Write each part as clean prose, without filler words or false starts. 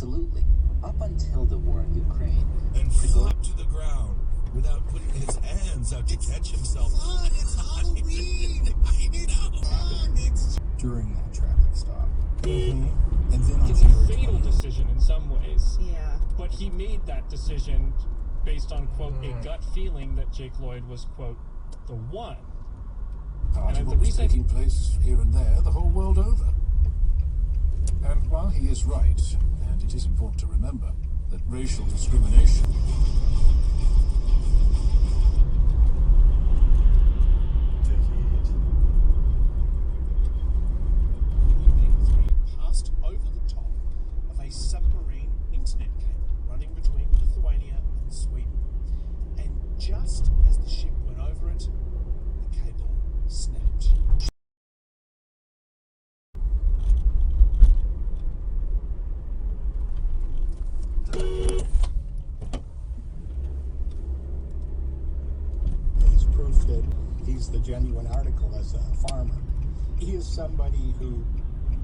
Absolutely. Up until the war in Ukraine. And flopped to the ground without putting his hands out to catch himself. Fun, it's Halloween! It's fun! It's... During that traffic stop. Mm-hmm. And then on It's a January fatal 20th, decision in some ways. Yeah. But he made that decision based on, quote, a gut feeling that Jake Lloyd was, quote, the one. Part And of the what's reason- taking place here and there the whole world over. And while he is right, and it is important to remember, that racial discrimination passed over the top of a submarine internet cable running between Lithuania and Sweden. And just as the ship went over it, the cable snapped. is proof that he's the genuine article as a farmer. He is somebody who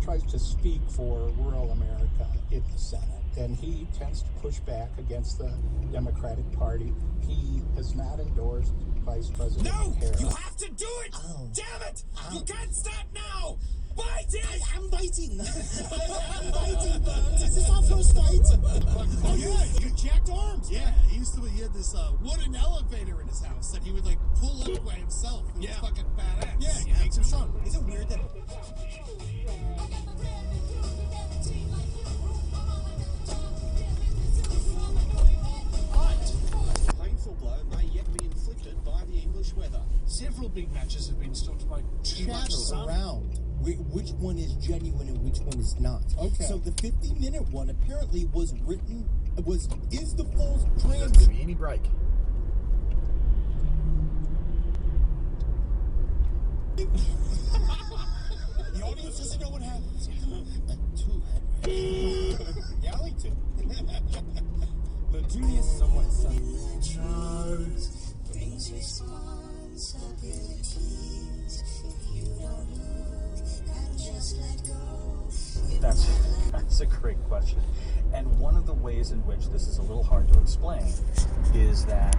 tries to speak for rural America in the Senate, and he tends to push back against the Democratic Party. He has not endorsed Vice President Harris. You have to do it! Ow. Damn it! Ow. You can't stop now! Bite it! I am biting. I'm biting, Burns. Is this our first fight? Oh yeah, you jacked arms. Yeah, he had this wooden elevator in his house that he would like pull up by himself. It was fucking badass. Yeah, it makes him strong. Is it weird that Painful blow may yet be inflicted by the English weather. Several big matches have been stopped by too much chatter sun. around which one is genuine and which one is not. Okay. So the 50-minute one apparently is the full transcript. Any break. The audience doesn't know what happens. Yelling to. The Junior somewhat Brings responsibilities. If you don't move and just let go. That's a great question. And one of the ways in which this is a little hard to explain is that